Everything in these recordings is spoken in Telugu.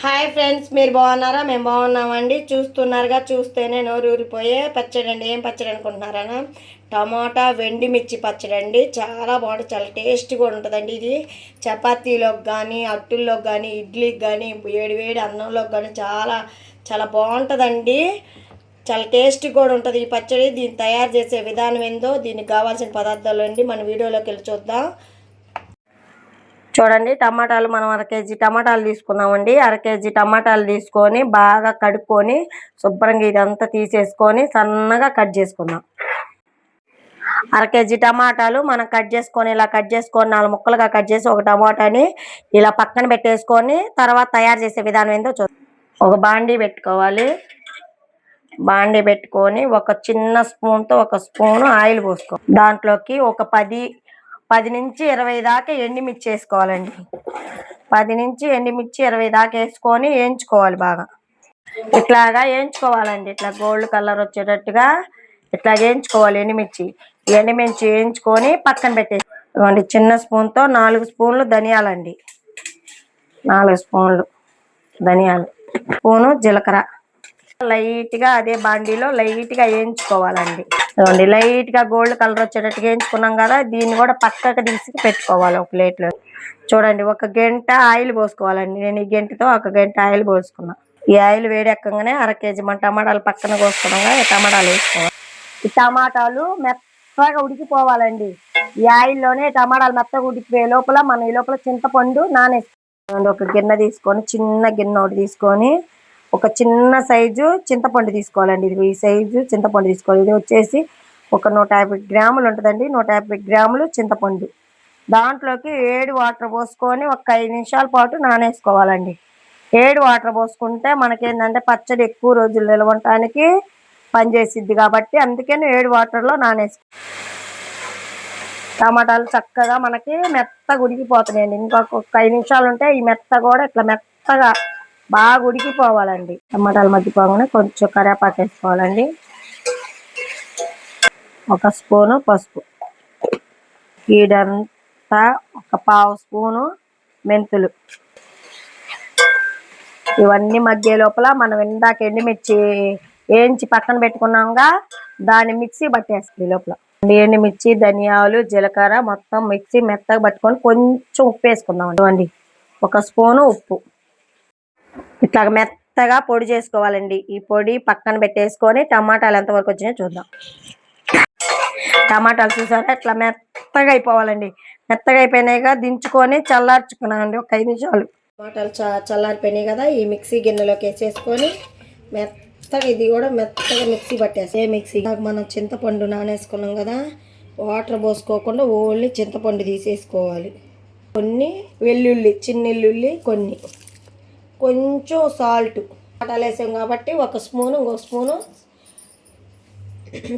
హాయ్ ఫ్రెండ్స్, మీరు బాగున్నారా? మేము బాగున్నామండి. చూస్తున్నారుగా, చూస్తేనే నోరు ఊరిపోయే పచ్చడి అండి. ఏం పచ్చడి అనుకుంటున్నారా? టమాటా వెండి మిర్చి పచ్చడి అండి. చాలా బాగుంటుంది, చాలా టేస్ట్గా ఉంటుందండి. ఇది చపాతీలోకి కానీ, అట్టుల్లోకి కానీ, ఇడ్లీకి కానీ, వేడి వేడి అన్నంలోకి కానీ చాలా చాలా బాగుంటుందండి. చాలా టేస్టీ కూడా ఉంటుంది ఈ పచ్చడి. దీన్ని తయారు చేసే విధానం ఏందో, దీనికి కావాల్సిన పదార్థాలు అండి మన వీడియోలోకి వెళ్ళి చూద్దాం. చూడండి, టమాటాలు మనం 1 కేజీ టమాటాలు తీసుకున్నామండి. 1 కేజీ టమాటాలు తీసుకొని బాగా కడుక్కొని శుభ్రంగా ఇదంతా తీసేసుకొని సన్నగా కట్ చేసుకుందాం. 1 కేజీ టమాటాలు మనం కట్ చేసుకొని ఇలా కట్ చేసుకొని 4 ముక్కలుగా కట్ చేసి ఒక టమాటాని ఇలా పక్కన పెట్టేసుకొని తర్వాత తయారు చేసే విధానం ఏందో చూద్దాం. ఒక బాండీ పెట్టుకోవాలి. బాండీ పెట్టుకొని ఒక చిన్న స్పూన్తో 1 స్పూను ఆయిల్ పోసుకో. దాంట్లోకి ఒక 10 నుంచి 20 దాకా ఎండుమిర్చి వేసుకోవాలండి. 10 నుంచి ఎండుమిర్చి 20 దాకా వేసుకొని వేయించుకోవాలి. బాగా ఇట్లాగా వేయించుకోవాలండి. ఇట్లా గోల్డ్ కలర్ వచ్చేటట్టుగా ఇట్లా వేయించుకోవాలి ఎండుమిర్చి. వేయించుకొని పక్కన పెట్టేసుకోండి. చిన్న స్పూన్తో 4 స్పూన్లు ధనియాలండి. 4 స్పూన్లు ధనియాలు, స్పూను జీలకర్ర లైట్గా అదే బాండీలో లైట్గా వేయించుకోవాలండి. లైట్గా గోల్డ్ కలర్ వచ్చేటట్టుగా వేయించుకున్నాం కదా, దీన్ని కూడా పక్కకు తీసి పెట్టుకోవాలి ఒక ప్లేట్లో. చూడండి, 1 గంట ఆయిల్ పోసుకోవాలండి. నేను ఈ గంటతో 1 గంట ఆయిల్ పోసుకున్నా. ఈ ఆయిల్ వేడెక్కగానే 1 కేజీ మన టమాటాలు పక్కన కోసుకున్నాగా ఈ టమాటాలు వేసుకోవాలి. ఈ టమాటాలు మెత్తగా ఉడికిపోవాలండి. ఈ ఆయిల్లోనే టమాటాలు మెత్తగా ఉడికిపోయే లోపల మనం ఈ లోపల చింతపండు నానేసుకోవాలి. ఒక గిన్నె తీసుకొని, చిన్న గిన్నె ఒకటి తీసుకొని ఒక చిన్న సైజు చింతపండు తీసుకోవాలండి. ఇది ఈ సైజు చింతపండు తీసుకోవాలి. ఇది వచ్చేసి ఒక 150 గ్రాములు ఉంటుందండి. 150 గ్రాములు చింతపండు. దాంట్లోకి 7 వాటర్ పోసుకొని ఒక 5 నిమిషాల పాటు నానేసుకోవాలండి. 7 వాటర్ పోసుకుంటే మనకేంటంటే పచ్చడి ఎక్కువ రోజులు నిల్వ ఉండటానికి పనిచేసిద్ది కాబట్టి అందుకని 7 వాటర్లో టమాటాలు చక్కగా మనకి మెత్తగా ఉడికిపోతున్నాయండి. ఇంకొక 5 నిమిషాలు ఉంటే ఈ మెత్త కూడా ఇట్లా మెత్తగా బాగా ఉడికిపోవాలండి. టమాటాలు మగ్గిపోగానే కొంచెం కరివేపాకు వేసుకోవాలండి. 1 స్పూను పసుపు, ఈడంతా 1/2 స్పూను మెంతులు. ఇవన్నీ మగ్గే లోపల మనం ఇందాక ఎండుమిర్చి వేయించి పక్కన పెట్టుకున్నాంగా, దాన్ని మిక్సీ పట్టేస్తుంది లోపల. ఎండుమిర్చి, ధనియాలు, జీలకర్ర మొత్తం మిక్సీ మెత్తగా పట్టుకొని కొంచెం ఉప్పు వేసుకుందాం అండి. 1 స్పూను ఉప్పు. ఇట్లా మెత్తగా పొడి చేసుకోవాలండి. ఈ పొడి పక్కన పెట్టేసుకొని టమాటాలు ఎంతవరకు వచ్చినాయో చూద్దాం. టమాటాలు చూసారా, ఇట్లా మెత్తగా అయిపోవాలండి. మెత్తగా అయిపోయినాయిగా దించుకొని చల్లార్చుకున్నామండి ఒక 5 నిమిషాలు. టమాటాలు చల్లారిపోయినాయి కదా, ఈ మిక్సీ గిన్నెలోకి వేసేసుకొని మెత్తగా ఇది కూడా మెత్తగా మిక్సీ పట్టేసి మిక్సీ మనం చింతపండు నానేసుకున్నాం కదా, వాటర్ పోసుకోకుండా ఓన్లీ చింతపండు తీసేసుకోవాలి. కొన్ని వెల్లుల్లి, చిన్నెల్లుల్లి కొన్ని, కొంచెం సాల్ట్. టమాటాలు వేసాం కాబట్టి 1 స్పూను, ఇంకొక స్పూను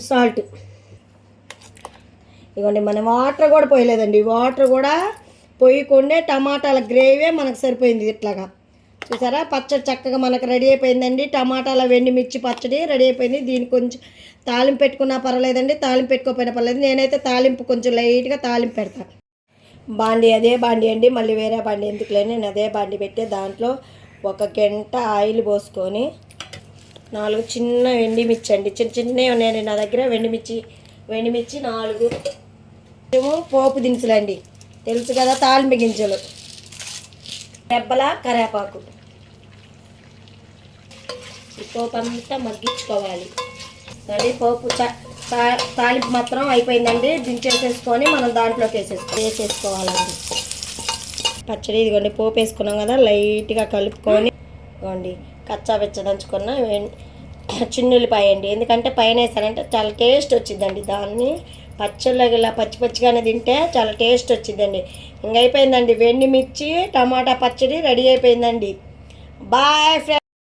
సాల్ట్. ఇదిగోండి, మనం వాటర్ కూడా పోయలేదండి. వాటర్ కూడా పోయకుండా టమాటాల గ్రేవీ మనకు సరిపోయింది. ఇట్లాగా చూసారా, పచ్చడి చక్కగా మనకు రెడీ అయిపోయిందండి. టమాటాల వెండిమిర్చి పచ్చడి రెడీ అయిపోయింది. దీనికి కొంచెం తాలింపు పెట్టుకున్నా పర్వాలేదండి, తాలింపు పెట్టుకోకపోయినా పర్లేదు. నేనైతే తాలింపు కొంచెం లైట్గా తాలింపు పెడతాను. బాండీ అదే బాండీ అండి, మళ్ళీ వేరే బాండీ ఎందుకులే, నేను అదే బాండీ పెట్టి దాంట్లో 1 గంట ఆయిల్ పోసుకొని 4 చిన్న ఎండుమిర్చి అండి, చిన్న చిన్నవి ఉన్నాయండి నా దగ్గర. వెండిమిర్చి 4. పోపు దినుసులు అండి, తెలుసు కదా, తాలింపు గింజలు, రెబ్బల కరివేపాకు. ఈ పోపు అంతా మగ్గించుకోవాలి. మళ్ళీ పోపు తాలింపు మాత్రం అయిపోయిందండి. దించేసేసుకొని మనం దాంట్లోకి వేసేసుకోవాలండి పచ్చడి. ఇదిగోండి, పోపు వేసుకున్నాం కదా, లైట్గా కలుపుకొని ఇదిగోండి కచ్చా దంచుకున్న చిన్నుల్లిపాయ అండి. ఎందుకంటే పైన వేసానంటే చాలా టేస్ట్ వచ్చిందండి. దాన్ని పచ్చళ్ళ ఇలా పచ్చిగానే తింటే చాలా టేస్ట్ వచ్చిందండి. ఇంక అయిపోయిందండి, వెండిమిర్చి టమాటా పచ్చడి రెడీ అయిపోయిందండి. Bye friends.